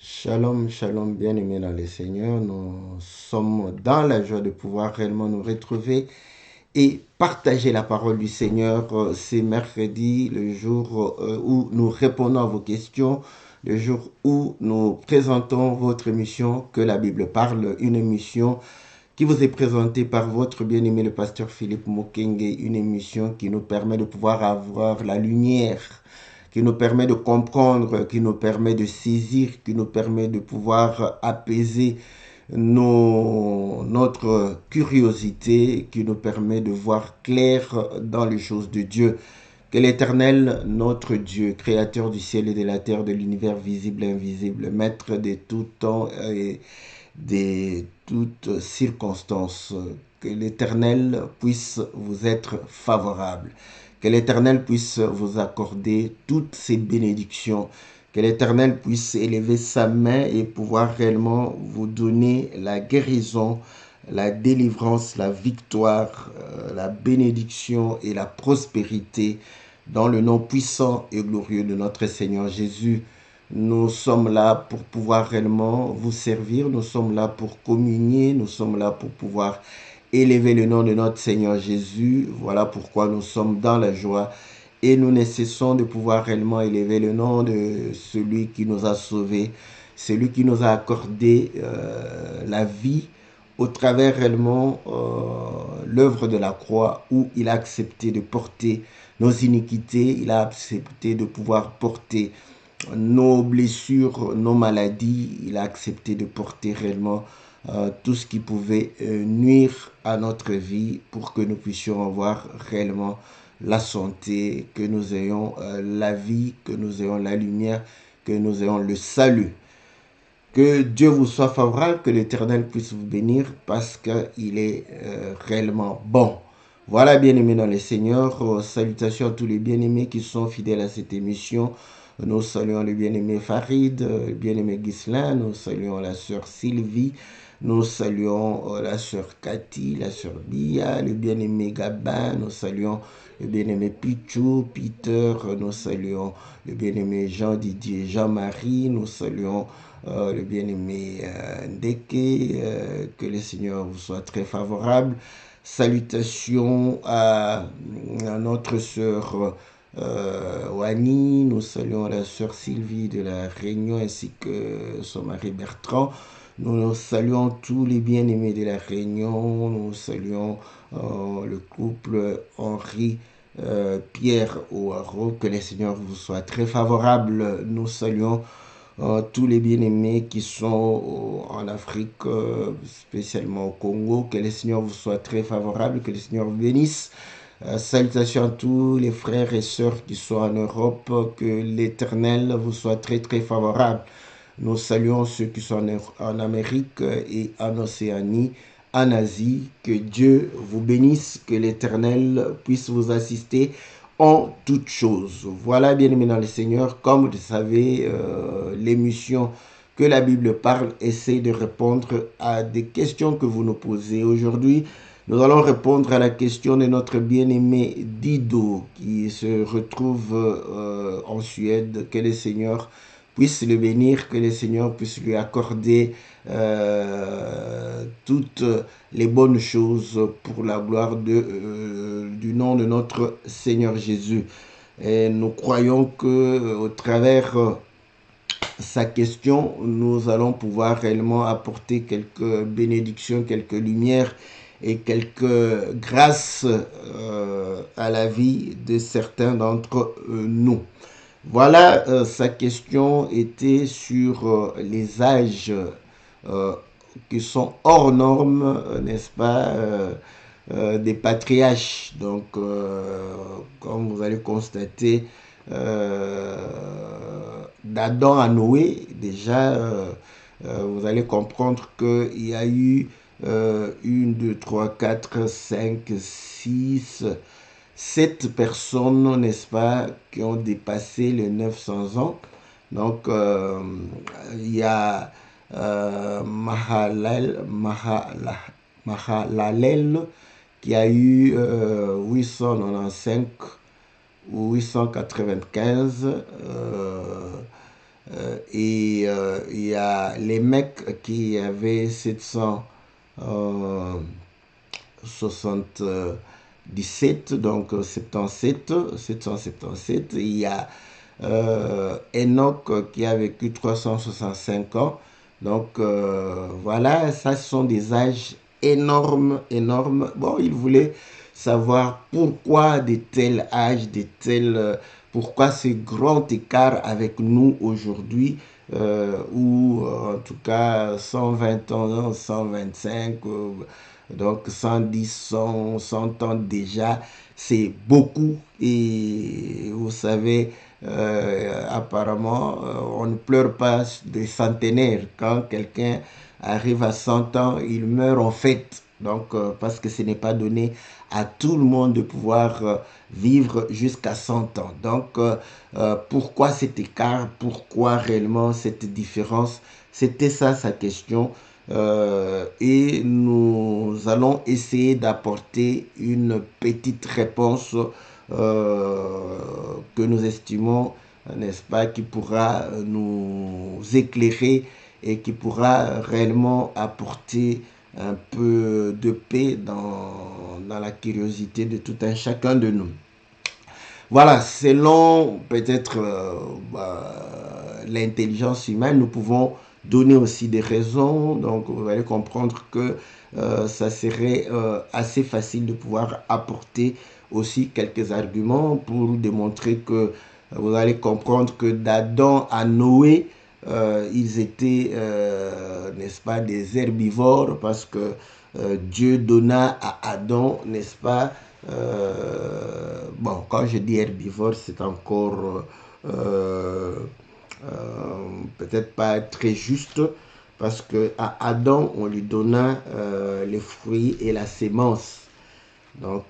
Shalom, shalom, bien-aimés dans le Seigneur. Nous sommes dans la joie de pouvoir réellement nous retrouver et partager la parole du Seigneur. C'est mercredi, le jour où nous répondons à vos questions, le jour où nous présentons votre émission Que la Bible parle, une émission qui vous est présentée par votre bien-aimé le pasteur Philippe Mokenge, une émission qui nous permet de pouvoir avoir la lumière, qui nous permet de comprendre, qui nous permet de saisir, qui nous permet de pouvoir apaiser notre curiosité, qui nous permet de voir clair dans les choses de Dieu. Que l'Éternel, notre Dieu, créateur du ciel et de la terre, de l'univers visible et invisible, maître de tout temps et de toutes circonstances, que l'Éternel puisse vous être favorable. Que l'Éternel puisse vous accorder toutes ses bénédictions. Que l'Éternel puisse élever sa main et pouvoir réellement vous donner la guérison, la délivrance, la victoire, la bénédiction et la prospérité dans le nom puissant et glorieux de notre Seigneur Jésus. Nous sommes là pour pouvoir réellement vous servir, nous sommes là pour communier, nous sommes là pour pouvoir élever le nom de notre Seigneur Jésus. Voilà pourquoi nous sommes dans la joie et nous ne cessons de pouvoir réellement élever le nom de celui qui nous a sauvés, celui qui nous a accordé la vie au travers réellement l'œuvre de la croix où il a accepté de porter nos iniquités, il a accepté de pouvoir porter nos blessures, nos maladies, il a accepté de porter réellement tout ce qui pouvait nuire à notre vie pour que nous puissions avoir réellement la santé, que nous ayons la vie, que nous ayons la lumière, que nous ayons le salut. Que Dieu vous soit favorable, que l'Éternel puisse vous bénir parce qu'il est réellement bon. Voilà, bien-aimés dans le Seigneur, salutations à tous les bien-aimés qui sont fidèles à cette émission. Nous saluons le bien-aimé Farid, le bien-aimé Ghislain, nous saluons la sœur Sylvie, nous saluons la sœur Cathy, la sœur Bia, le bien-aimé Gabin, nous saluons le bien-aimé Pichou, Peter, nous saluons le bien-aimé Jean-Didier, Jean-Marie, nous saluons le bien-aimé Ndeke, que le Seigneur vous soit très favorable. Salutations à notre sœur Wani, nous saluons la sœur Sylvie de la Réunion ainsi que son mari Bertrand. Nous saluons tous les bien-aimés de la Réunion, nous saluons le couple Henri Pierre Ouaro, que le Seigneur vous soit très favorable. Nous saluons tous les bien-aimés qui sont en Afrique, spécialement au Congo, que le Seigneur vous soit très favorable, que le Seigneur vous bénisse. Salutations à tous les frères et sœurs qui sont en Europe, que l'Éternel vous soit très très favorable. Nous saluons ceux qui sont en Amérique et en Océanie, en Asie. Que Dieu vous bénisse, que l'Éternel puisse vous assister en toutes choses. Voilà, bien-aimés dans le Seigneur, comme vous le savez, l'émission Que la Bible parle essaie de répondre à des questions que vous nous posez. Aujourd'hui, nous allons répondre à la question de notre bien-aimé Dido qui se retrouve en Suède. Que le Seigneur puisse le bénir, que le Seigneur puisse lui accorder toutes les bonnes choses pour la gloire du nom de notre Seigneur Jésus. Et nous croyons que au travers sa question, nous allons pouvoir réellement apporter quelques bénédictions, quelques lumières et quelques grâces à la vie de certains d'entre nous. Voilà, sa question était sur les âges qui sont hors normes, n'est-ce pas, des patriarches. Donc, comme vous allez constater, d'Adam à Noé, déjà, vous allez comprendre qu'il y a eu 1, 2, 3, 4, 5, 6, 7 personnes, n'est-ce pas, qui ont dépassé les 900 ans. Donc, il y a Mahalalel qui a eu 895 ou 895. Il y a les mecs qui avaient 777, donc 777. Il y a Enoch qui a vécu 365 ans. Donc voilà, ça ce sont des âges énormes, énormes. Bon, il voulait savoir pourquoi de tels âges, pourquoi ce grand écart avec nous aujourd'hui, ou en tout cas 120 ans, 125, donc 110, 100 ans déjà, c'est beaucoup. Et vous savez, apparemment, on ne pleure pas des centenaires. Quand quelqu'un arrive à 100 ans, il meurt en fait. Donc, parce que ce n'est pas donné à tout le monde de pouvoir vivre jusqu'à 100 ans. Donc, pourquoi cet écart? Pourquoi réellement cette différence? C'était ça sa question. Et nous allons essayer d'apporter une petite réponse que nous estimons, n'est-ce pas, qui pourra nous éclairer et qui pourra réellement apporter un peu de paix dans la curiosité de tout un chacun de nous. Voilà, selon peut-être l'intelligence humaine, nous pouvons donner aussi des raisons. Donc, vous allez comprendre que ça serait assez facile de pouvoir apporter aussi quelques arguments pour démontrer que vous allez comprendre que d'Adam à Noé, ils étaient, n'est-ce pas, des herbivores parce que Dieu donna à Adam, n'est-ce pas, bon, quand je dis herbivore, c'est encore peut-être pas très juste parce que à Adam, on lui donna les fruits et la sémence. Donc,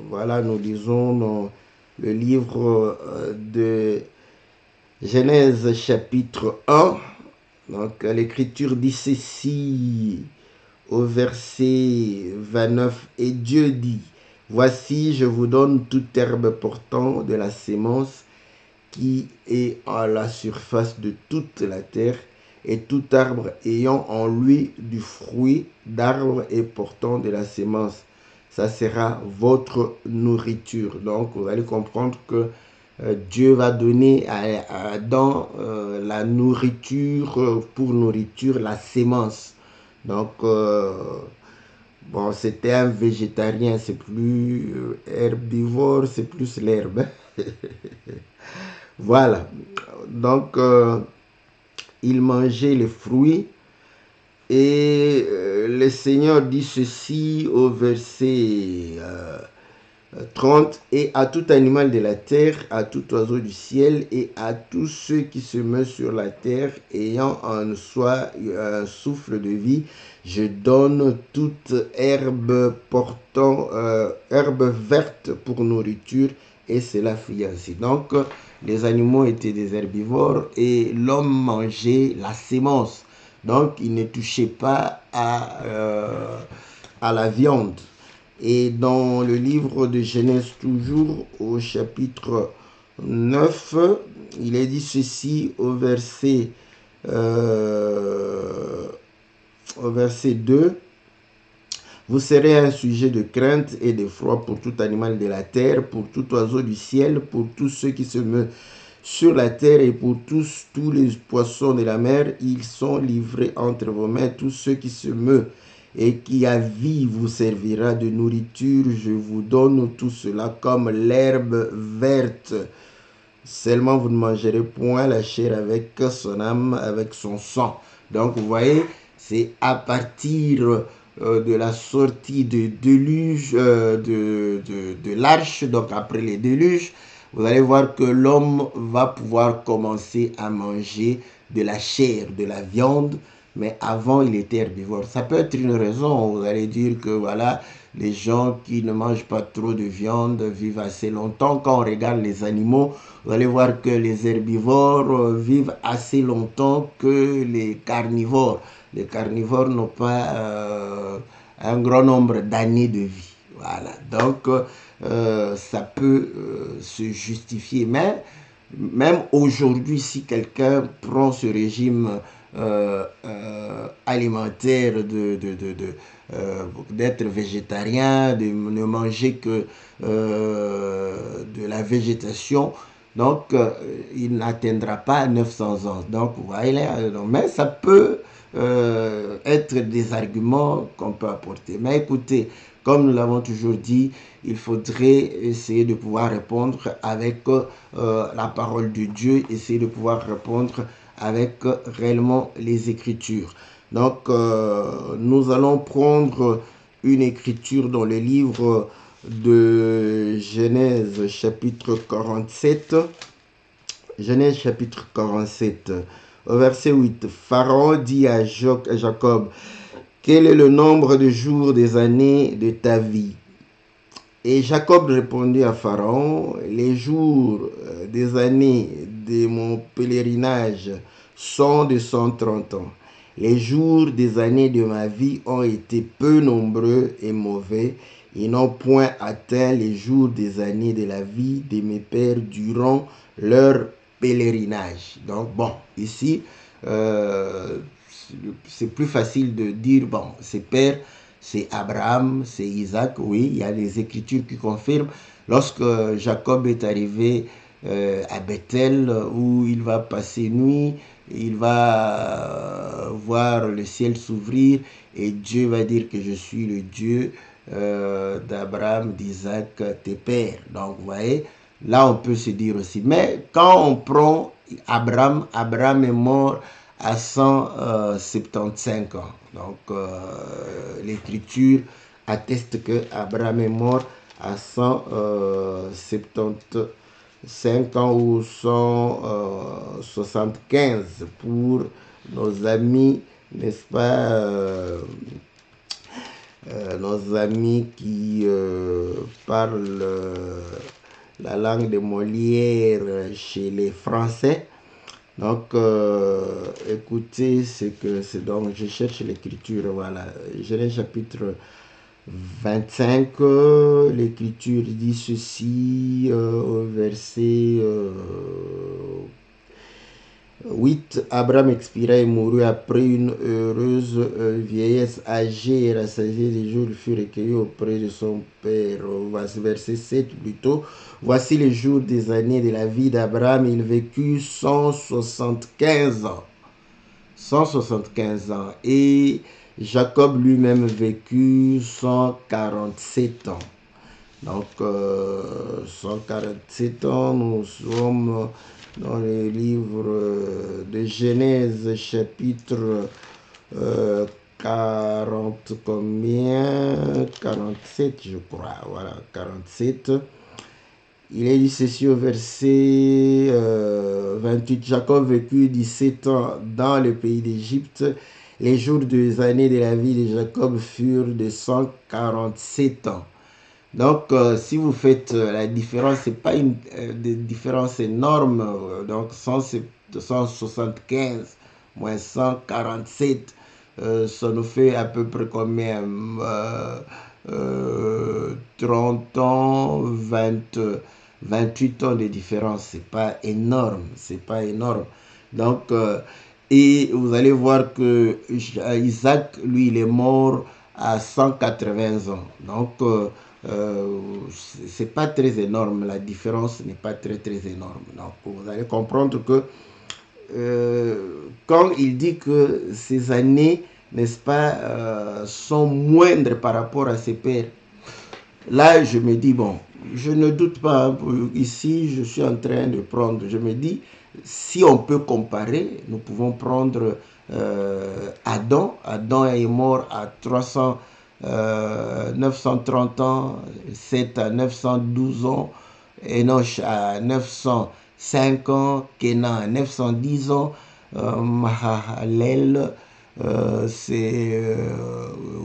voilà, nous lisons dans le livre de Genèse chapitre 1. Donc, l'Écriture dit ceci au verset 29. Et Dieu dit, voici, je vous donne toute herbe portant de la sémence qui est à la surface de toute la terre, et tout arbre ayant en lui du fruit d'arbre et portant de la sémence. Ça sera votre nourriture. Donc, vous allez comprendre que Dieu va donner à Adam la nourriture, pour nourriture, la sémence. Donc, bon, c'était un végétarien, c'est plus herbivore, c'est plus l'herbe. Voilà. Donc, il mangeait les fruits. Et le Seigneur dit ceci au verset 30. Et à tout animal de la terre, à tout oiseau du ciel, et à tous ceux qui se meuvent sur la terre, ayant en soi un souffle de vie, je donne toute herbe portant, herbe verte pour nourriture, et cela fit ainsi. Donc, les animaux étaient des herbivores et l'homme mangeait la sémence. Donc, il ne touchait pas à la viande. Et dans le livre de Genèse, toujours au chapitre 9, il est dit ceci au verset 2. Vous serez un sujet de crainte et d'effroi pour tout animal de la terre, pour tout oiseau du ciel, pour tous ceux qui se meuvent sur la terre et pour tous les poissons de la mer. Ils sont livrés entre vos mains. Tous ceux qui se meuvent et qui a vie vous servira de nourriture. Je vous donne tout cela comme l'herbe verte. Seulement vous ne mangerez point la chair avec son âme, avec son sang. Donc vous voyez, c'est à partir de la sortie de déluge, de l'arche, donc après les déluges, vous allez voir que l'homme va pouvoir commencer à manger de la chair, de la viande, mais avant il était herbivore. Ça peut être une raison, vous allez dire que voilà, les gens qui ne mangent pas trop de viande vivent assez longtemps. Quand on regarde les animaux, vous allez voir que les herbivores vivent assez longtemps que les carnivores. Les carnivores n'ont pas un grand nombre d'années de vie. Voilà, donc ça peut se justifier. Mais Même aujourd'hui, si quelqu'un prend ce régime alimentaire d'être végétarien, de ne manger que de la végétation, donc il n'atteindra pas 900 ans. Donc, voilà, mais ça peut être des arguments qu'on peut apporter. Mais écoutez, comme nous l'avons toujours dit, il faudrait essayer de pouvoir répondre avec la parole de Dieu, essayer de pouvoir répondre avec réellement les Écritures. Donc, nous allons prendre une écriture dans le livre de Genèse chapitre 47. Genèse chapitre 47, au verset 8. Pharaon dit à Jacob, quel est le nombre de jours des années de ta vie? Et Jacob répondit à Pharaon, les jours des années de mon pèlerinage sont de 130 ans. Les jours des années de ma vie ont été peu nombreux et mauvais. Ils n'ont point atteint les jours des années de la vie de mes pères durant leur pèlerinage. Donc bon, ici, c'est plus facile de dire, bon, ses pères, c'est Abraham, c'est Isaac, oui, il y a des écritures qui confirment. Lorsque Jacob est arrivé à Bethel, où il va passer nuit, il va voir le ciel s'ouvrir et Dieu va dire que je suis le Dieu d'Abraham, d'Isaac, tes pères. Donc, vous voyez, là on peut se dire aussi. Mais quand on prend Abraham, Abraham est mort à 175 ans. Donc, l'écriture atteste que Abraham est mort à 175 ans ou 175 pour nos amis, n'est-ce pas, nos amis qui parlent la langue de Molière chez les Français. Donc, écoutez, c'est donc, je cherche l'écriture, voilà, Genèse chapitre 25, l'écriture dit ceci, au verset 8, Abraham expira et mourut après une heureuse vieillesse âgée et rassasié. Les jours furent recueillis auprès de son père. Verset 7 plutôt. Voici les jours des années de la vie d'Abraham. Il vécut 175 ans. 175 ans. Et Jacob lui-même vécut 147 ans. Donc, 147 ans, nous sommes dans le livre de Genèse, chapitre 40 combien? 47, je crois. Voilà, 47. Il est dit ceci au verset 28. Jacob vécut 17 ans dans le pays d'Égypte. Les jours des années de la vie de Jacob furent de 147 ans. Donc, si vous faites la différence, ce n'est pas une différence énorme. Donc, 175 moins 147, ça nous fait à peu près combien 30 ans, 28 ans de différence. Ce n'est pas énorme. C'est pas énorme. Donc, et vous allez voir que Isaac, lui, il est mort à 180 ans. Donc, c'est pas très énorme, la différence n'est pas très énorme. Donc vous allez comprendre que quand il dit que ces années, n'est-ce pas, sont moindres par rapport à ses pères, là je me dis, bon, je ne doute pas, hein, ici je suis en train de prendre, je me dis, si on peut comparer, nous pouvons prendre Adam. Adam est mort à 930 ans, Seth à 912 ans, Enoch à 905 ans, Kenan à 910 ans, Mahalalel c'est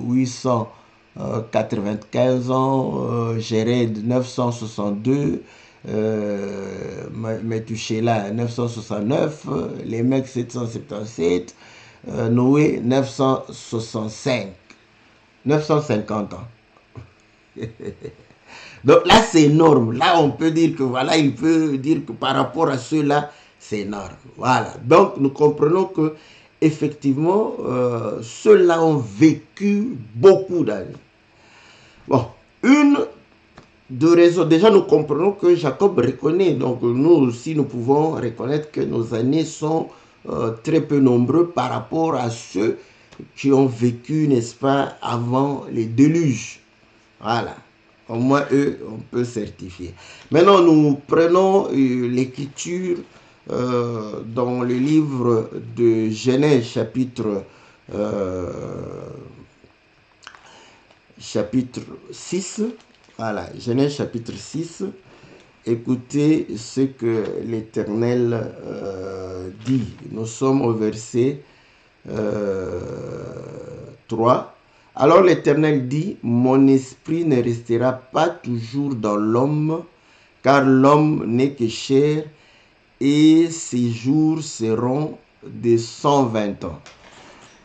895 ans, Jéred 962, Methuselah 969, les mecs 777, Noé 965, 950 ans. Donc là, c'est énorme. Là, on peut dire que, voilà, il peut dire que par rapport à ceux-là, c'est énorme. Voilà. Donc, nous comprenons que, effectivement, ceux-là ont vécu beaucoup d'années. Bon, une de raisons. Déjà, nous comprenons que Jacob reconnaît. Donc, nous aussi, nous pouvons reconnaître que nos années sont très peu nombreux par rapport à ceux qui ont vécu, n'est-ce pas, avant les déluges. Voilà. Au moins, eux, on peut certifier. Maintenant, nous prenons l'écriture dans le livre de Genèse, chapitre 6. Voilà, Genèse chapitre 6. Écoutez ce que l'Éternel dit. Nous sommes au verset 3. Alors l'Éternel dit, mon esprit ne restera pas toujours dans l'homme, car l'homme n'est que chair, et ses jours seront de 120 ans.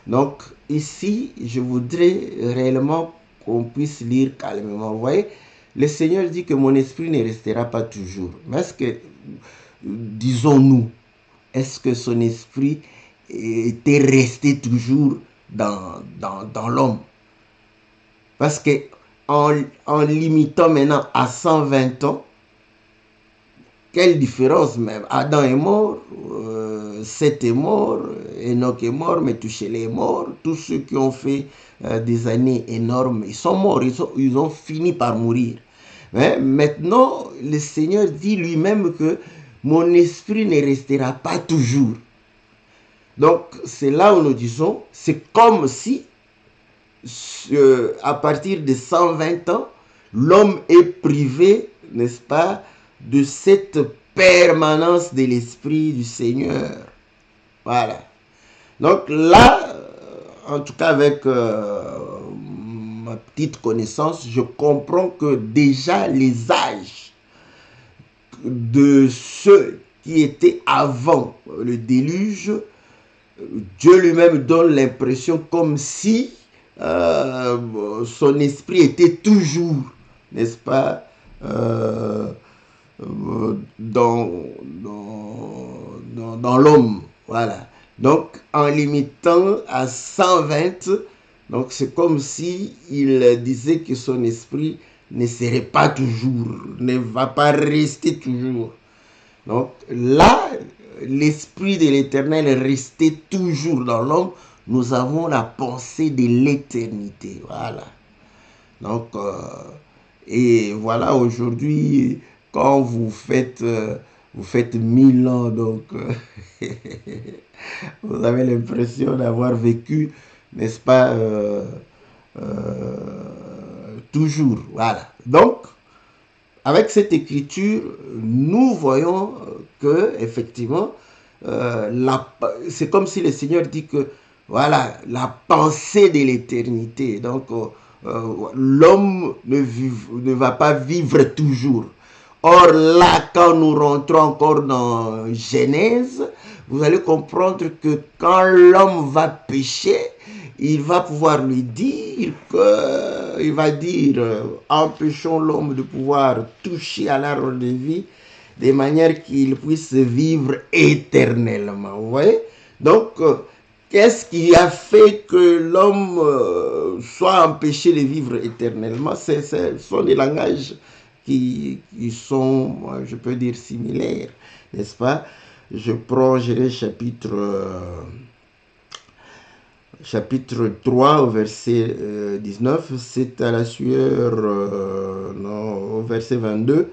Donc ici, je voudrais réellement qu'on puisse lire calmement. Vous voyez, le Seigneur dit que mon esprit ne restera pas toujours. Mais est-ce que, disons-nous, est-ce que son esprit était resté toujours dans l'homme? Parce que en limitant maintenant à 120 ans, quelle différence même? Adam est mort, Seth est mort, Enoch est mort, Méthuselah est mort. Tous ceux qui ont fait des années énormes, ils sont morts, ils ont fini par mourir. Mais maintenant, le Seigneur dit lui-même que mon esprit ne restera pas toujours. Donc, c'est là où nous disons, c'est comme si à partir de 120 ans, l'homme est privé, n'est-ce pas, de cette permanence de l'Esprit du Seigneur. Voilà. Donc là, en tout cas avec ma petite connaissance, je comprends que déjà les âges de ceux qui étaient avant le déluge, Dieu lui-même donne l'impression comme si son esprit était toujours, n'est-ce pas, dans l'homme. Voilà. Donc, en limitant à 120, donc c'est comme si il disait que son esprit ne serait pas toujours, ne va pas rester toujours. Donc là, l'esprit de l'Éternel restait toujours dans l'homme. Nous avons la pensée de l'éternité. Voilà. Donc, et voilà, aujourd'hui, quand vous faites 1000 ans, donc vous avez l'impression d'avoir vécu, n'est-ce pas, toujours. Voilà. Donc, avec cette écriture, nous voyons que, effectivement, c'est comme si le Seigneur dit que, voilà, la pensée de l'éternité. Donc, l'homme ne va pas vivre toujours. Or, là, quand nous rentrons encore dans Genèse, vous allez comprendre que quand l'homme va pécher, il va pouvoir lui dire que, il va dire, empêchons l'homme de pouvoir toucher à l'arbre de vie de manière qu'il puisse vivre éternellement. Vous voyez? Donc, qu'est-ce qui a fait que l'homme soit empêché de vivre éternellement? Ce sont des langages qui sont, je peux dire, similaires, n'est-ce pas? Je prends Genèse chapitre 3 au verset 19, c'est à la sueur, non, au verset 22,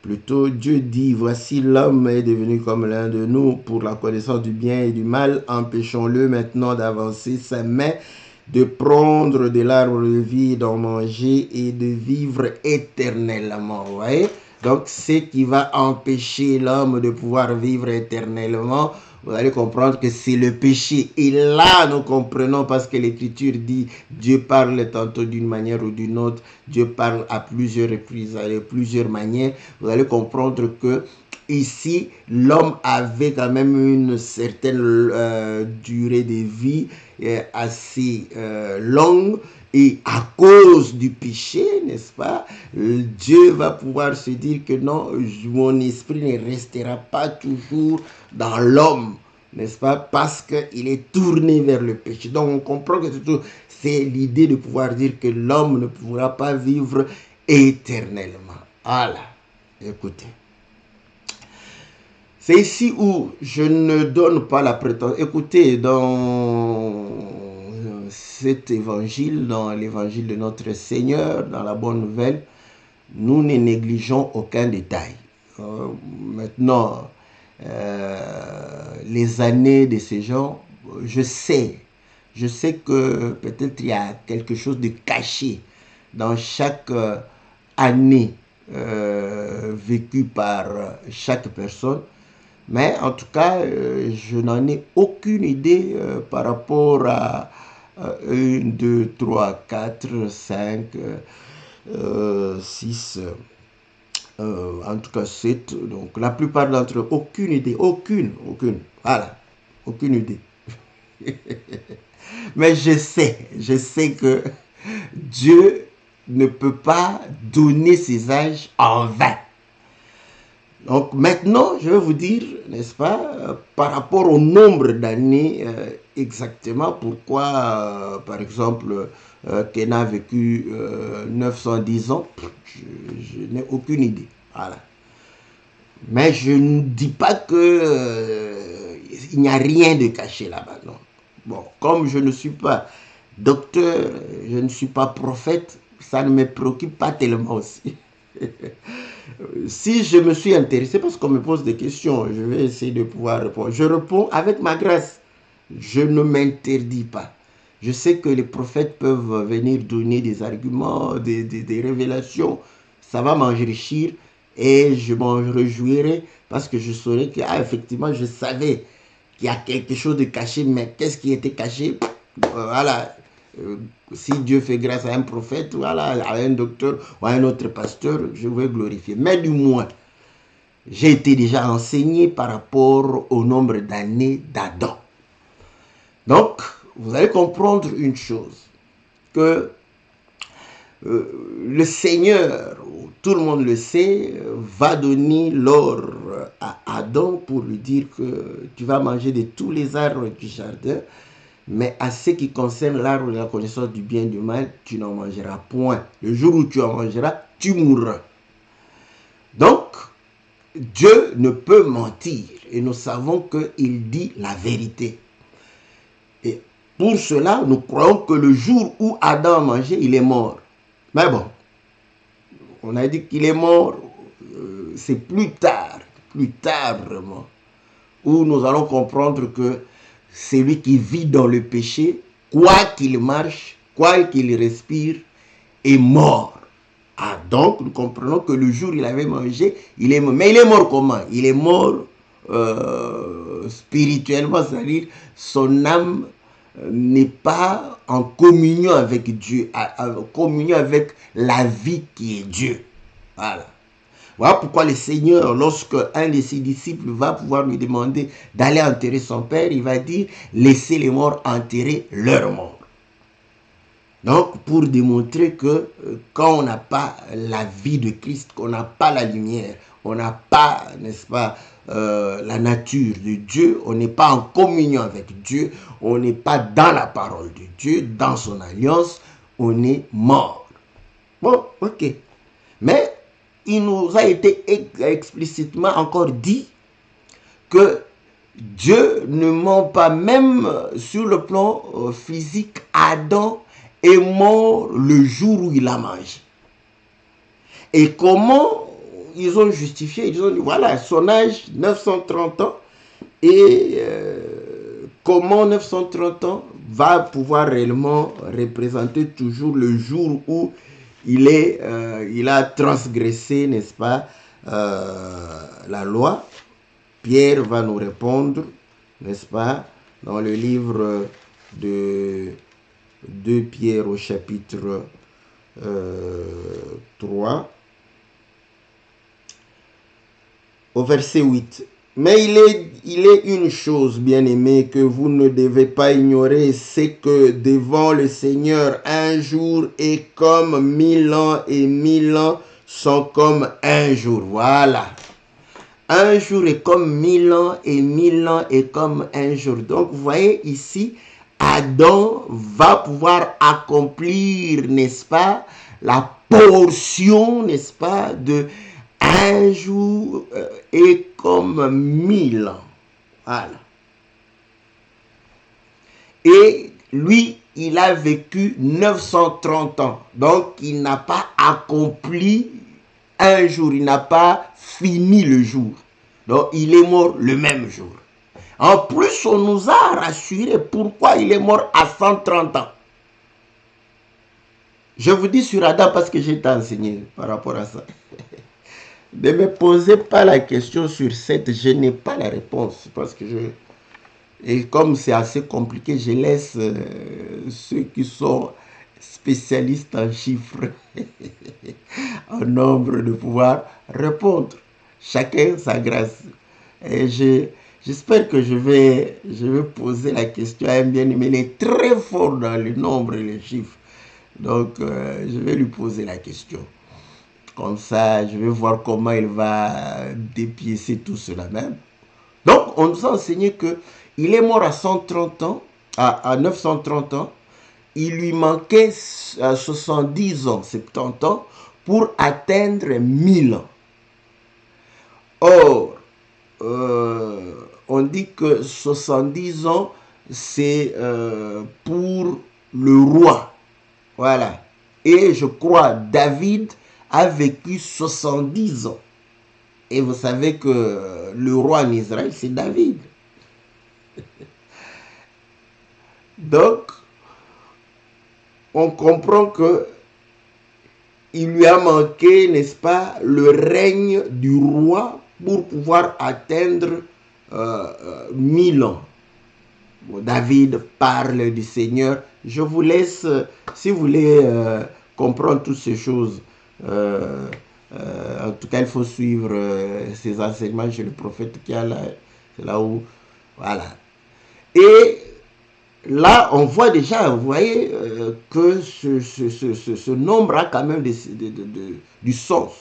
plutôt Dieu dit, voici l'homme est devenu comme l'un de nous pour la connaissance du bien et du mal, empêchons-le maintenant d'avancer sa main, de prendre de l'arbre de vie, d'en manger et de vivre éternellement. Vous voyez? Donc, ce qui va empêcher l'homme de pouvoir vivre éternellement, vous allez comprendre que c'est le péché. Et là, nous comprenons parce que l'Écriture dit, Dieu parle tantôt d'une manière ou d'une autre, Dieu parle à plusieurs reprises, à plusieurs manières. Vous allez comprendre que ici, l'homme avait quand même une certaine durée de vie assez longue. Et à cause du péché, n'est-ce pas, Dieu va pouvoir se dire que non, mon esprit ne restera pas toujours dans l'homme, n'est-ce pas, parce qu'il est tourné vers le péché. Donc on comprend que c'est l'idée de pouvoir dire que l'homme ne pourra pas vivre éternellement. Voilà, écoutez. C'est ici où je ne donne pas la prétention. Écoutez, dans cet évangile, dans l'évangile de notre Seigneur, dans la bonne nouvelle, nous ne négligeons aucun détail. Maintenant, les années de ces gens, je sais que peut-être il y a quelque chose de caché dans chaque année vécue par chaque personne. Mais en tout cas, je n'en ai aucune idée par rapport à 1, 2, 3, 4, 5, 6, en tout cas 7. Donc la plupart d'entre eux, aucune idée, aucune. Voilà, aucune idée. Mais je sais que Dieu ne peut pas donner ses âges en vain. Donc maintenant, je vais vous dire, n'est-ce pas, par rapport au nombre d'années exactement, pourquoi, par exemple, Ken a vécu 910 ans, je n'ai aucune idée. Voilà. Mais je ne dis pas que il n'y a rien de caché là-bas. Non. Bon, comme je ne suis pas docteur, je ne suis pas prophète, ça ne me préoccupe pas tellement aussi. Si je me suis intéressé, parce qu'on me pose des questions, je vais essayer de pouvoir répondre. Je réponds avec ma grâce. Je ne m'interdis pas. Je sais que les prophètes peuvent venir donner des arguments, des révélations. Ça va m'enrichir et je m'en réjouirai parce que je saurai que, effectivement, je savais qu'il y a quelque chose de caché, mais qu'est-ce qui était caché? Voilà. Si Dieu fait grâce à un prophète, voilà, à un docteur ou à un autre pasteur, je vais glorifier. Mais du moins, j'ai été déjà enseigné par rapport au nombre d'années d'Adam. Donc, vous allez comprendre une chose, que le Seigneur, tout le monde le sait, va donner l'ordre à Adam pour lui dire que tu vas manger de tous les arbres du jardin, mais à ce qui concerne l'arbre de la connaissance du bien et du mal, tu n'en mangeras point. Le jour où tu en mangeras, tu mourras. Donc, Dieu ne peut mentir et nous savons qu'il dit la vérité. Et pour cela, nous croyons que le jour où Adam a mangé, il est mort. Mais bon, on a dit qu'il est mort, c'est plus tard vraiment, où nous allons comprendre que celui qui vit dans le péché, quoi qu'il marche, quoi qu'il respire, est mort. Ah, donc nous comprenons que le jour où il avait mangé, il est mort. Mais il est mort comment? Il est mort spirituellement, c'est-à-dire son âme n'est pas en communion avec Dieu, en communion avec la vie qui est Dieu. Voilà. Voilà pourquoi le Seigneur, lorsque un de ses disciples va pouvoir lui demander d'aller enterrer son père, il va dire, laissez les morts enterrer leurs morts. Donc, pour démontrer que quand on n'a pas la vie de Christ, qu'on n'a pas la lumière, on n'a pas, n'est-ce pas, la nature de Dieu, on n'est pas en communion avec Dieu, on n'est pas dans la parole de Dieu, dans son alliance, on est mort. Bon, ok. Mais il nous a été explicitement encore dit que Dieu ne ment pas, même sur le plan physique. Adam est mort le jour où il a mangé. Et comment ils ont justifié? Ils ont dit, voilà, son âge, 930 ans, et comment 930 ans va pouvoir réellement représenter toujours le jour où il a transgressé, n'est-ce pas, la loi. Pierre va nous répondre, n'est-ce pas, dans le livre de 2 Pierre au chapitre 3. au verset 8. Mais il est une chose, bien-aimés, que vous ne devez pas ignorer, c'est que devant le Seigneur, un jour est comme 1000 ans et 1000 ans sont comme un jour. Voilà. Un jour est comme 1000 ans et 1000 ans est comme un jour. Donc, vous voyez ici, Adam va pouvoir accomplir, n'est-ce pas, la portion, n'est-ce pas, de un jour est comme 1000 ans. Voilà. Et lui, il a vécu 930 ans. Donc, il n'a pas accompli un jour. Il n'a pas fini le jour. Donc, il est mort le même jour. En plus, on nous a rassuré pourquoi il est mort à 130 ans. Je vous dis sur Adam parce que j'ai été enseigné par rapport à ça. Ne me posez pas la question sur 7, je n'ai pas la réponse parce que et comme c'est assez compliqué, je laisse ceux qui sont spécialistes en chiffres, en nombre, de pouvoir répondre. Chacun sa grâce. Et j'espère que je vais poser la question à un bien-aimé. Il est très fort dans les nombres et les chiffres. Donc, je vais lui poser la question. Comme ça, je vais voir comment il va dépiécer tout cela même. Donc, on nous a enseigné qu'il est mort à 130 ans, à 930 ans. Il lui manquait 70 ans, 70 ans, pour atteindre 1000 ans. Or, on dit que 70 ans, c'est pour le roi. Voilà. Et je crois, David a vécu 70 ans. Et vous savez que le roi en Israël, c'est David. Donc, on comprend que il lui a manqué, n'est-ce pas, le règne du roi pour pouvoir atteindre 1000 ans. Bon, David parle du Seigneur. Je vous laisse, si vous voulez comprendre toutes ces choses, en tout cas, il faut suivre ces enseignements chez le prophète qui est là. C'est là où, voilà. Et là, on voit déjà, vous voyez, que ce nombre a quand même du sens.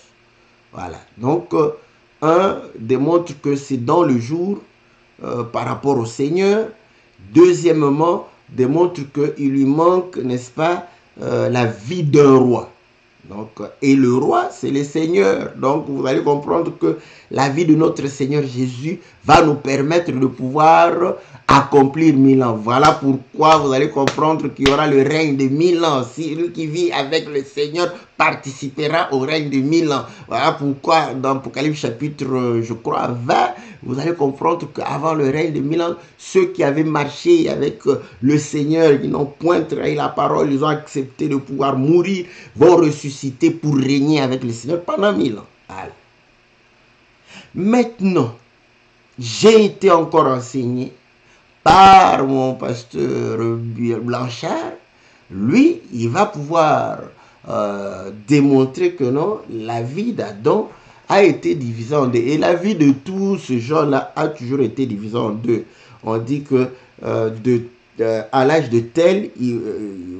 Voilà. Donc, un démontre que c'est dans le jour par rapport au Seigneur. Deuxièmement, démontre qu'il lui manque, n'est-ce pas, la vie d'un roi. Donc, et le roi, c'est le Seigneur. Donc, vous allez comprendre que la vie de notre Seigneur Jésus va nous permettre de pouvoir accomplir 1000 ans. Voilà pourquoi vous allez comprendre qu'il y aura le règne de 1000 ans. Celui qui vit avec le Seigneur participera au règne de 1000 ans. Voilà pourquoi dans Apocalypse chapitre, je crois, 20, vous allez comprendre qu'avant le règne de 1000 ans, ceux qui avaient marché avec le Seigneur, qui n'ont point trahi la parole, ils ont accepté de pouvoir mourir, vont ressusciter pour régner avec le Seigneur pendant 1000 ans. Allez. Maintenant, j'ai été encore enseigné par mon pasteur Blanchard. Lui, il va pouvoir démontrer que non, la vie d'Adam a été divisée en deux. Et la vie de tous ces gens-là a toujours été divisée en deux. On dit que à l'âge de tel,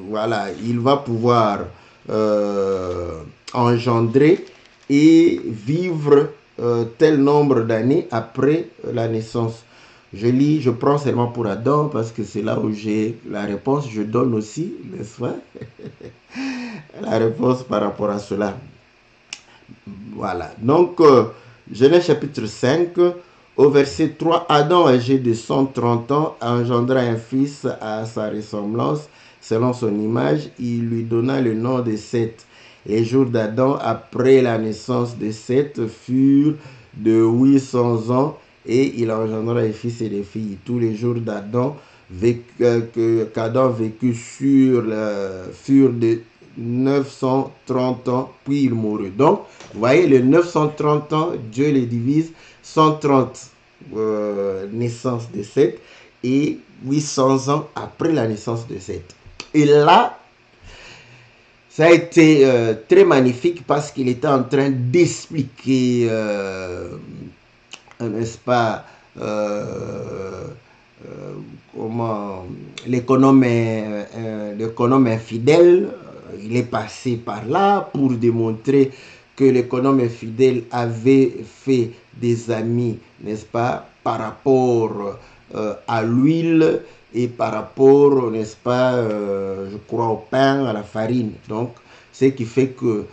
voilà, il va pouvoir engendrer et vivre tel nombre d'années après la naissance. Je prends seulement pour Adam parce que c'est là où j'ai la réponse. Je donne aussi, n'est-ce pas, la réponse par rapport à cela. Voilà. Donc, Genèse chapitre 5, au verset 3, Adam, âgé de 130 ans, engendra un fils à sa ressemblance, selon son image. Il lui donna le nom de Seth. Les jours d'Adam après la naissance de Seth furent de 800 ans et il engendra des fils et des filles. Tous les jours d'Adam qu'Adam vécut furent de 930 ans, puis il mourut. Donc, vous voyez, les 930 ans, Dieu les divise, 130 naissance de Seth et 800 ans après la naissance de Seth. Et là, ça a été très magnifique parce qu'il était en train d'expliquer n'est-ce pas, comment l'économe infidèle, il est passé par là pour démontrer que l'économe infidèle avait fait des amis, n'est-ce pas, par rapport à l'huile et par rapport, n'est-ce pas, je crois au pain, à la farine. Donc, ce qui fait que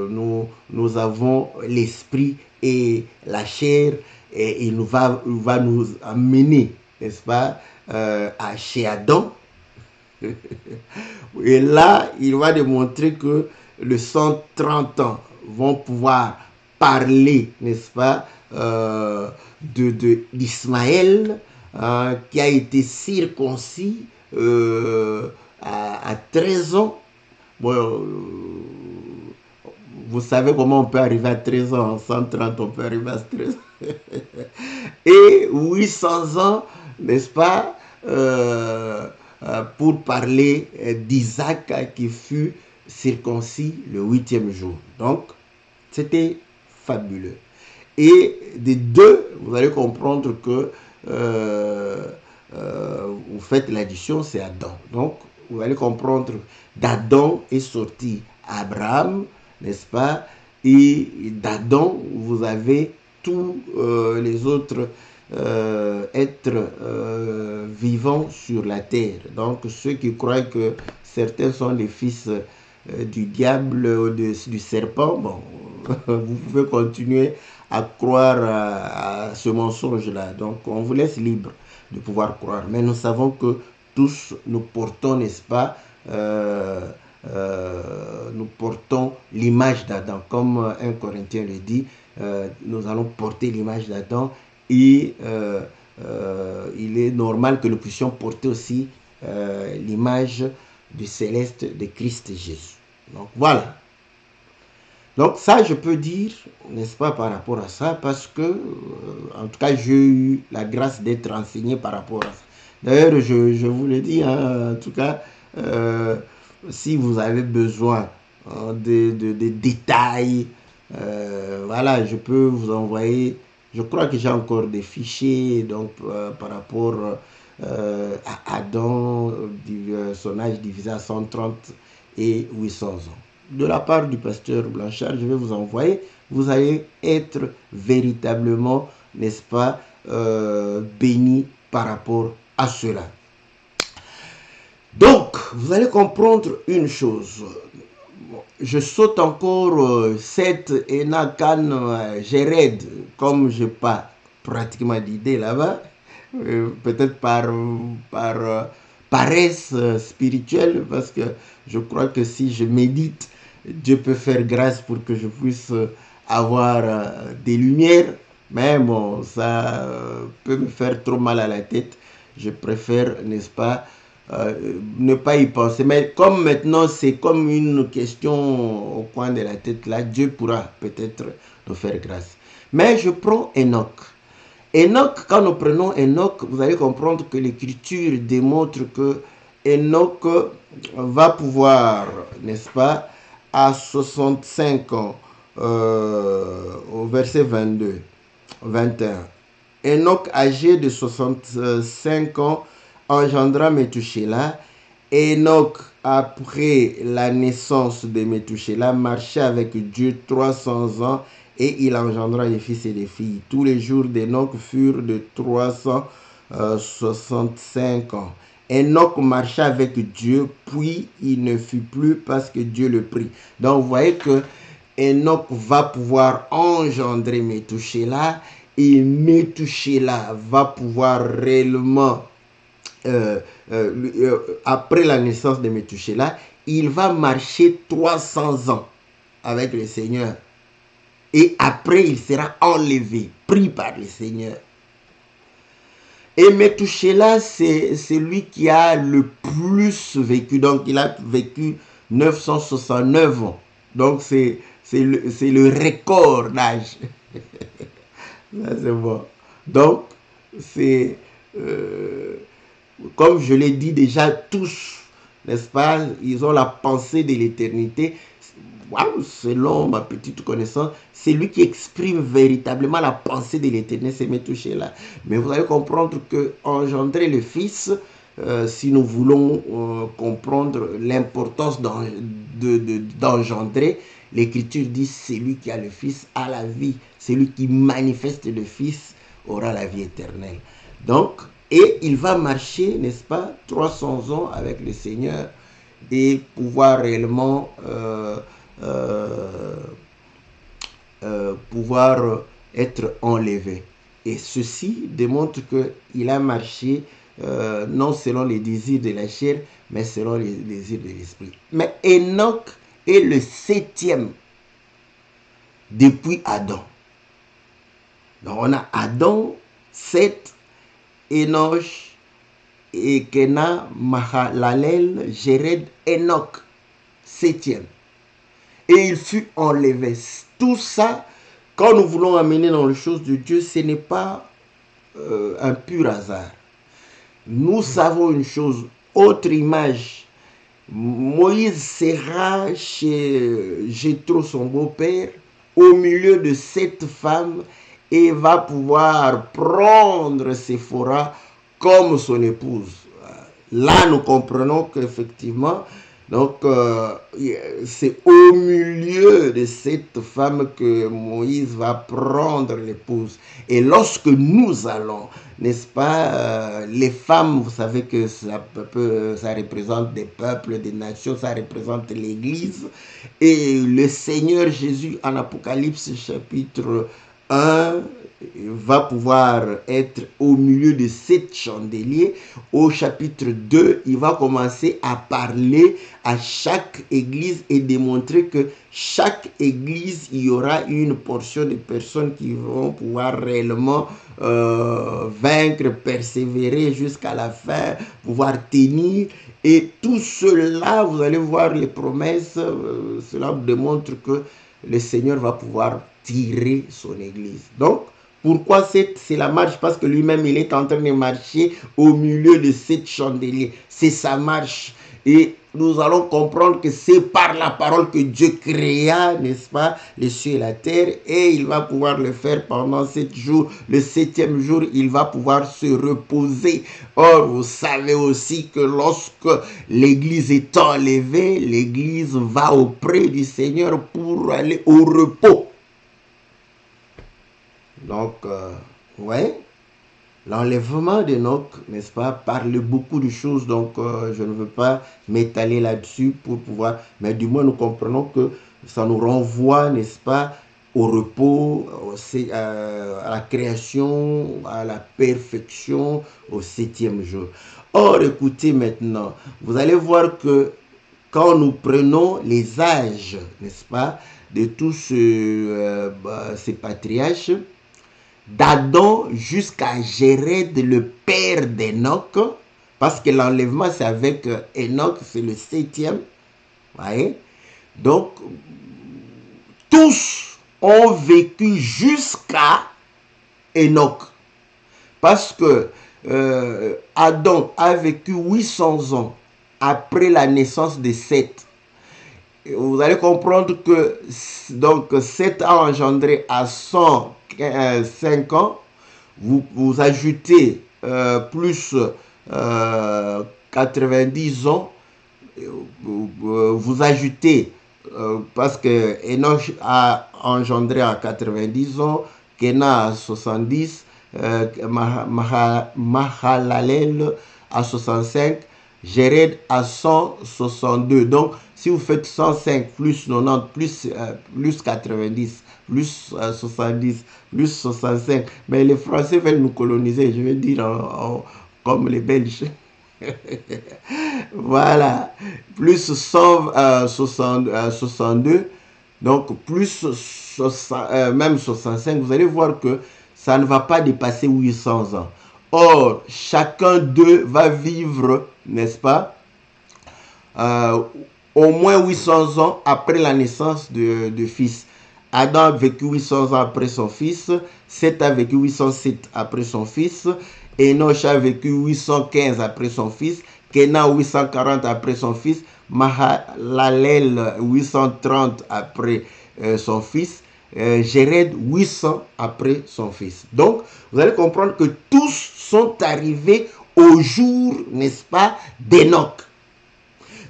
nous avons l'esprit et la chair, et il va nous amener, n'est-ce pas, chez Adam. Et là, il va démontrer que les 130 ans vont pouvoir parler, n'est-ce pas, d'Ismaël, qui a été circoncis à 13 ans. Bon, vous savez comment on peut arriver à 13 ans, en 130 on peut arriver à 13 ans. Et 800 ans, n'est-ce pas, pour parler d'Isaac qui fut circoncis le 8e jour. Donc, c'était fabuleux. Et des deux, vous allez comprendre que vous faites l'addition, c'est Adam. Donc, vous allez comprendre d'Adam est sorti Abraham, n'est-ce pas? Et d'Adam, vous avez tous les autres êtres vivants sur la terre. Donc, ceux qui croient que certains sont les fils du diable ou du serpent, bon, vous pouvez continuer à croire à ce mensonge-là. Donc, on vous laisse libre de pouvoir croire. Mais nous savons que tous nous portons, n'est-ce pas, nous portons l'image d'Adam. Comme 1 Corinthiens le dit, nous allons porter l'image d'Adam et il est normal que nous puissions porter aussi l'image du céleste de Christ Jésus. Donc voilà. Donc ça, je peux dire, n'est-ce pas, par rapport à ça, parce que, en tout cas, j'ai eu la grâce d'être enseigné par rapport à ça. D'ailleurs, je vous le dis, hein, en tout cas, si vous avez besoin de détails, voilà, je peux vous envoyer, je crois que j'ai encore des fichiers, donc, par rapport à Adam, son âge divisé à 130 et 800 ans. De la part du pasteur Blanchard, je vais vous envoyer, vous allez être véritablement, n'est-ce pas, béni par rapport à cela. Donc, vous allez comprendre une chose. Je saute encore 7 Enakan Jéred, comme je n'ai pas pratiquement d'idée là-bas, peut-être par paresse spirituelle, parce que je crois que si je médite, Dieu peut faire grâce pour que je puisse avoir des lumières, mais bon, ça peut me faire trop mal à la tête. Je préfère, n'est-ce pas, ne pas y penser. Mais comme maintenant, c'est comme une question au coin de la tête, là, Dieu pourra peut-être nous faire grâce. Mais je prends Enoch. Enoch, quand nous prenons Enoch, vous allez comprendre que l'Écriture démontre que Enoch va pouvoir, n'est-ce pas, à 65 ans, au verset 22, 21. Enoch, âgé de 65 ans, engendra Métouchéla. Enoch, après la naissance de Métouchéla, marcha avec Dieu 300 ans et il engendra des fils et des filles. Tous les jours d'Enoch furent de 365 ans. Enoch marcha avec Dieu, puis il ne fut plus parce que Dieu le prit. Donc vous voyez que Enoch va pouvoir engendrer Métouchéla et Métouchéla va pouvoir réellement, après la naissance de Métouchéla, il va marcher 300 ans avec le Seigneur. Et après, il sera enlevé, pris par le Seigneur. Et Métouchéla, c'est celui qui a le plus vécu. Donc, il a vécu 969 ans. Donc, c'est le record d'âge. Ça, c'est bon. Donc, c'est, comme je l'ai dit déjà, tous, n'est-ce pas, ils ont la pensée de l'éternité. waouh, selon ma petite connaissance, c'est lui qui exprime véritablement la pensée de l'Éternel, c'est Métouchéla. Mais vous allez comprendre que engendrer le Fils, si nous voulons comprendre l'importance d'engendrer, l'Écriture dit celui qui a le Fils a la vie, celui qui manifeste le Fils aura la vie éternelle. Donc, et il va marcher, n'est-ce pas, 300 ans avec le Seigneur et pouvoir réellement pouvoir être enlevé. Et ceci démontre qu'il a marché non selon les désirs de la chair, mais selon les désirs de l'esprit. Mais Enoch est le 7e depuis Adam. Donc on a Adam, Seth, Enoch, et Kena, Mahalalel, Jéred, Enoch, 7e. Et il fut enlevé. Tout ça, quand nous voulons amener dans les choses de Dieu, ce n'est pas un pur hasard. Nous savons une chose, autre image. Moïse sera chez Jéthro, son beau-père, au milieu de 7 femmes et va pouvoir prendre Séphora comme son épouse. Là, nous comprenons qu'effectivement, donc, c'est au milieu de cette femme que Moïse va prendre l'épouse. Et lorsque nous allons, n'est-ce pas, les femmes, vous savez que ça représente des peuples, des nations, ça représente l'Église. Et le Seigneur Jésus, en Apocalypse chapitre 1, va pouvoir être au milieu de 7 chandeliers. Au chapitre 2, il va commencer à parler à chaque église et démontrer que chaque église, il y aura une portion de personnes qui vont pouvoir réellement vaincre, persévérer jusqu'à la fin, pouvoir tenir. Et tout cela, vous allez voir les promesses, cela démontre que le Seigneur va pouvoir tirer son église. Donc, pourquoi c'est la marche? Parce que lui-même, il est en train de marcher au milieu de 7 chandeliers. C'est sa marche. Et nous allons comprendre que c'est par la parole que Dieu créa, n'est-ce pas, les cieux et la terre. Et il va pouvoir le faire pendant 7 jours. Le 7e jour, il va pouvoir se reposer. Or, vous savez aussi que lorsque l'église est enlevée, l'église va auprès du Seigneur pour aller au repos. Donc, ouais, l'enlèvement d'Enoch, n'est-ce pas, parle beaucoup de choses. Donc, je ne veux pas m'étaler là-dessus pour pouvoir... Mais du moins, nous comprenons que ça nous renvoie, n'est-ce pas, au repos, à la création, à la perfection, au 7e jour. Or, écoutez maintenant, vous allez voir que quand nous prenons les âges, n'est-ce pas, de tous ces patriarches, d'Adam jusqu'à Jéred, le père d'Enoch, parce que l'enlèvement c'est avec Enoch, c'est le 7e. Voyez? Donc, tous ont vécu jusqu'à Enoch. Parce que Adam a vécu 800 ans après la naissance de Seth. Vous allez comprendre que donc Seth a engendré à 105 ans. Vous ajoutez plus 90 ans. Vous ajoutez parce que Enoch a engendré à 90 ans, Kena à 70, Mahalalel à 65, Jéred à 162. Donc, si vous faites 105 plus 90 plus 90 plus 70 plus 65, mais les Français veulent nous coloniser, je vais dire comme les Belges. Voilà, plus 162, donc plus même 65, vous allez voir que ça ne va pas dépasser 800 ans. Or, chacun d'eux va vivre, n'est-ce pas, au moins 800 ans après la naissance de fils. Adam a vécu 800 ans après son fils, Seth a vécu 807 après son fils, Enoch a vécu 815 après son fils, Kenan 840 après son fils, Mahalalel 830 après son fils, Jéred 800 après son fils. Donc, vous allez comprendre que tous sont arrivés au jour, n'est-ce pas, d'Enoch.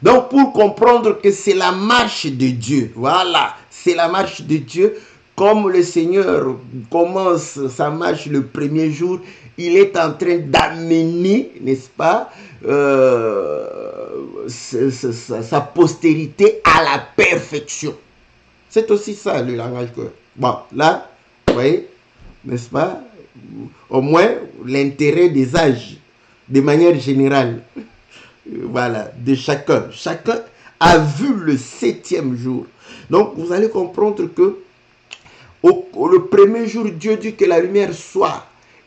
Donc, pour comprendre que c'est la marche de Dieu, voilà, c'est la marche de Dieu, comme le Seigneur commence sa marche le premier jour, il est en train d'amener, n'est-ce pas, sa postérité à la perfection. C'est aussi ça le langage que... Bon, là, vous voyez, n'est-ce pas, au moins l'intérêt des âges, de manière générale, voilà, de chacun. Chacun a vu le 7e jour. Donc, vous allez comprendre que le premier jour, Dieu dit que la lumière soit.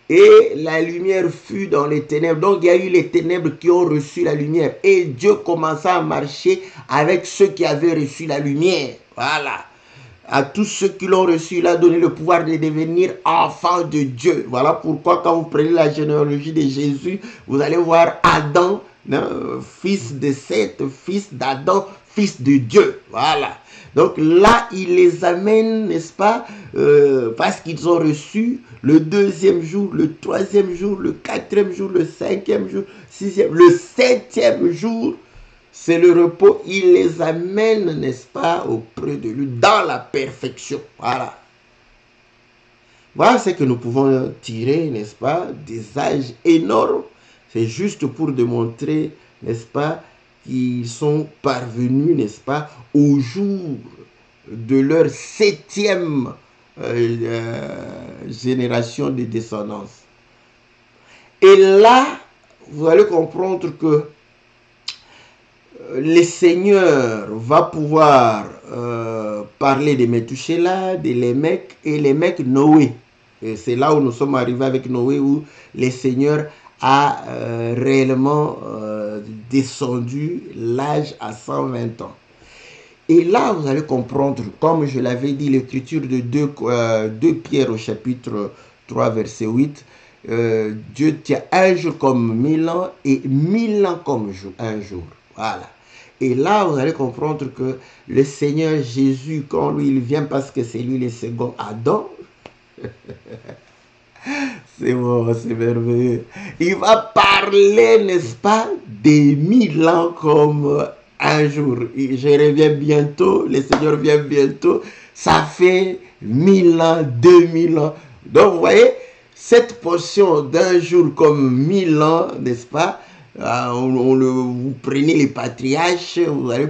Et la lumière fut dans les ténèbres. Donc, il y a eu les ténèbres qui ont reçu la lumière. Et Dieu commença à marcher avec ceux qui avaient reçu la lumière. Voilà. À tous ceux qui l'ont reçu, il a donné le pouvoir de devenir enfants de Dieu. Voilà pourquoi quand vous prenez la généalogie de Jésus, vous allez voir Adam, fils de Seth, fils d'Adam, fils de Dieu. Voilà. Donc là, il les amène, n'est-ce pas, parce qu'ils ont reçu le 2e jour, le 3e jour, le 4e jour, le 5e jour, 6e, le 7e jour. C'est le repos, il les amène, n'est-ce pas, auprès de lui, dans la perfection. Voilà. Voilà ce que nous pouvons tirer, n'est-ce pas, des âges énormes. C'est juste pour démontrer, n'est-ce pas, qu'ils sont parvenus, n'est-ce pas, au jour de leur 7e génération de descendance. Et là, vous allez comprendre que le Seigneur va pouvoir parler de Métouchéla, de Lémec et Lémec Noé. Et c'est là où nous sommes arrivés avec Noé, où le Seigneur a réellement descendu l'âge à 120 ans. Et là, vous allez comprendre, comme je l'avais dit, l'écriture de 2 Pierre au chapitre 3, verset 8, Dieu tient un jour comme 1000 ans et 1000 ans comme un jour. Voilà. Et là, vous allez comprendre que le Seigneur Jésus, quand lui, il vient parce que c'est lui le second Adam, c'est bon, c'est merveilleux. Il va parler, n'est-ce pas, des 1000 ans comme un jour. Je reviens bientôt, le Seigneur vient bientôt. Ça fait 1000 ans, 2000 ans. Donc, vous voyez, cette portion d'un jour comme 1000 ans, n'est-ce pas, vous prenez les patriarches, vous allez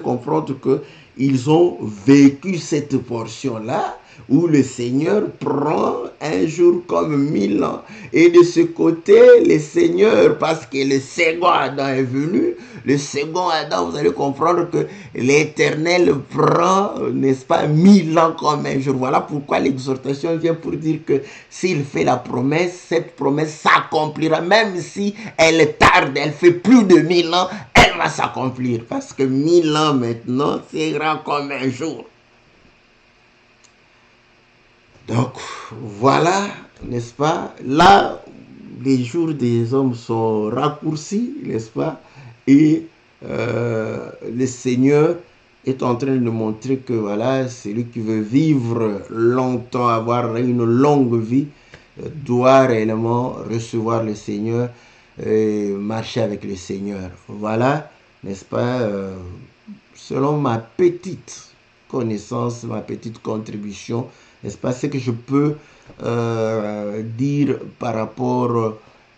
comprendre qu'ils ont vécu cette portion-là, où le Seigneur prend un jour comme 1000 ans. Et de ce côté, le Seigneur, parce que le second Adam est venu, le second Adam, vous allez comprendre que l'Éternel prend, n'est-ce pas, 1000 ans comme un jour. Voilà pourquoi l'exhortation vient pour dire que s'il fait la promesse, cette promesse s'accomplira, même si elle tarde, elle fait plus de 1000 ans, elle va s'accomplir. Parce que 1000 ans maintenant, c'est grand comme un jour. Donc, voilà, n'est-ce pas? Là, les jours des hommes sont raccourcis, n'est-ce pas? Et le Seigneur est en train de montrer que, voilà, celui qui veut vivre longtemps, avoir une longue vie, doit réellement recevoir le Seigneur et marcher avec le Seigneur. Voilà, n'est-ce pas? Selon ma petite connaissance, ma petite contribution, n'est-ce pas, ce que je peux dire par rapport,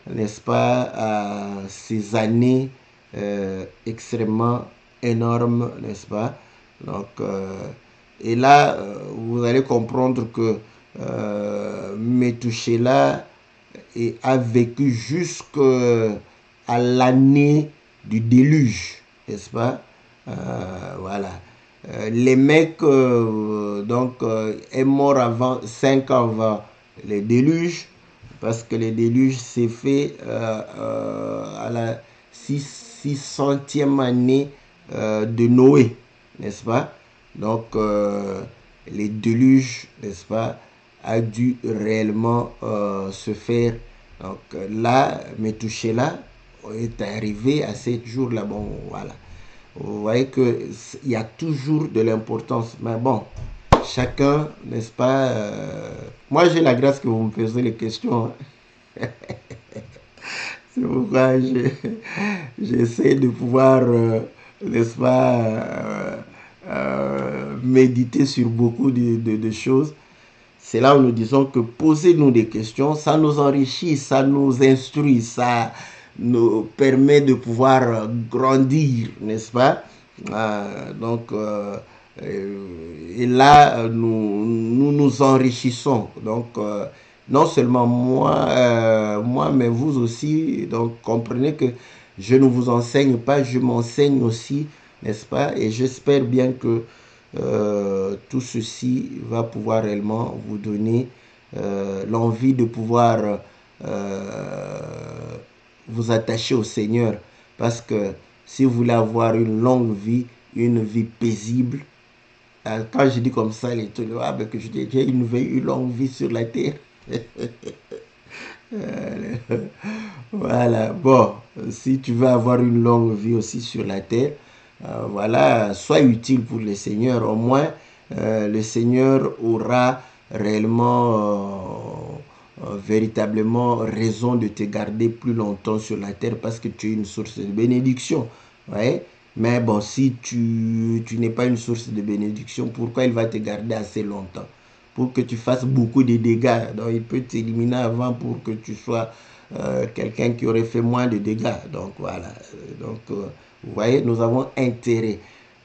n'est-ce pas, à ces années extrêmement énormes, n'est-ce pas. Donc, et là, vous allez comprendre que Métouchéla a vécu jusqu'à l'année du déluge, n'est-ce pas. Voilà. Les mecs est mort avant 5 ans avant les déluges, parce que les déluges s'est fait à la 600e année de Noé, n'est-ce pas. Donc les déluges, n'est-ce pas, a dû réellement se faire. Donc là, Métouchéla, est arrivé à 7 jours là, bon, voilà. Vous voyez qu'il y a toujours de l'importance. Mais bon, chacun, n'est-ce pas moi, j'ai la grâce que vous me posez les questions. Hein. C'est pourquoi j'essaie de pouvoir, n'est-ce pas, méditer sur beaucoup de choses. C'est là où nous disons que poser-nous des questions, ça nous enrichit, ça nous instruit, ça nous permet de pouvoir grandir, n'est-ce pas? Et là, nous enrichissons. Donc, non seulement moi, mais vous aussi. Donc, comprenez que je ne vous enseigne pas, je m'enseigne aussi, n'est-ce pas? Et j'espère bien que tout ceci va pouvoir réellement vous donner l'envie de pouvoir vous attacher au Seigneur. Parce que si vous voulez avoir une longue vie, une vie paisible, quand je dis comme ça, les trucs, ah, ben que je dis, j'ai une longue vie sur la terre. Voilà, bon, si tu veux avoir une longue vie aussi sur la terre, voilà, sois utile pour le Seigneur. Au moins, le Seigneur aura réellement, véritablement raison de te garder plus longtemps sur la terre parce que tu es une source de bénédiction. Ouais. Mais bon, si tu n'es pas une source de bénédiction, pourquoi il va te garder assez longtemps? Pour que tu fasses beaucoup de dégâts. Donc, il peut t'éliminer avant pour que tu sois quelqu'un qui aurait fait moins de dégâts. Donc, voilà. Donc, vous voyez, nous avons intérêt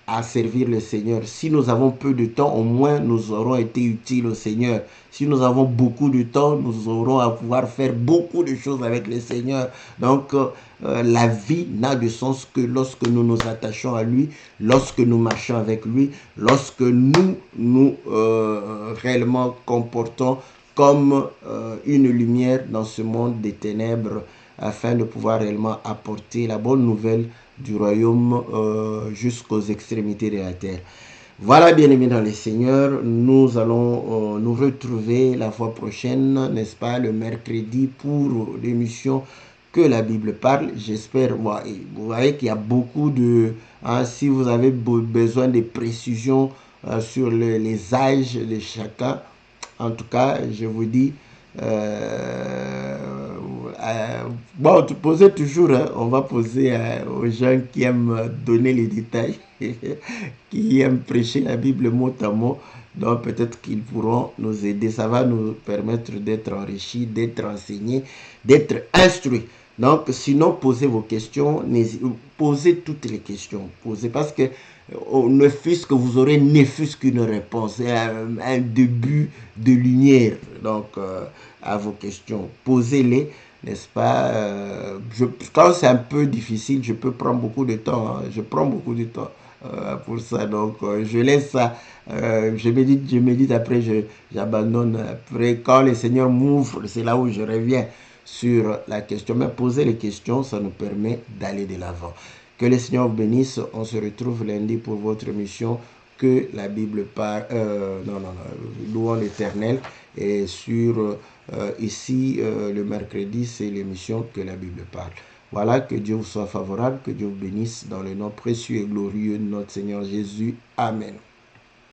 à servir le Seigneur. Si nous avons peu de temps, au moins nous aurons été utiles au Seigneur. Si nous avons beaucoup de temps, nous aurons à pouvoir faire beaucoup de choses avec le Seigneur. Donc, la vie n'a de sens que lorsque nous nous attachons à lui, lorsque nous marchons avec lui, lorsque nous réellement comportons comme une lumière dans ce monde des ténèbres afin de pouvoir réellement apporter la bonne nouvelle du royaume jusqu'aux extrémités de la terre. Voilà, bien-aimés dans les seigneurs, nous allons nous retrouver la fois prochaine, n'est-ce pas, le mercredi pour l'émission Que la Bible parle. J'espère, vous voyez qu'il y a beaucoup de... Hein, si vous avez besoin de précisions sur les âges de chacun, en tout cas, je vous dis... bon, posez toujours, hein, on va poser aux gens qui aiment donner les détails, qui aiment prêcher la Bible mot à mot. Donc peut-être qu'ils pourront nous aider. Ça va nous permettre d'être enrichis, d'être enseignés, d'être instruits. Donc sinon, posez vos questions, posez toutes les questions. Posez parce que ne fût-ce que vous aurez ne fût-ce qu'une réponse, un début de lumière donc à vos questions. Posez-les, n'est-ce pas? Quand c'est un peu difficile, je peux prendre beaucoup de temps. Hein, je prends beaucoup de temps pour ça. Donc je laisse ça. Je médite, après j'abandonne. Après, quand le Seigneur m'ouvre, c'est là où je reviens sur la question. Mais poser les questions, ça nous permet d'aller de l'avant. Que le Seigneur vous bénisse. On se retrouve lundi pour votre mission Que la Bible parle. Louons l'Éternel. Et sur ici, le mercredi, c'est l'émission Que la Bible parle. Voilà, que Dieu vous soit favorable, que Dieu vous bénisse dans le nom précieux et glorieux de notre Seigneur Jésus. Amen.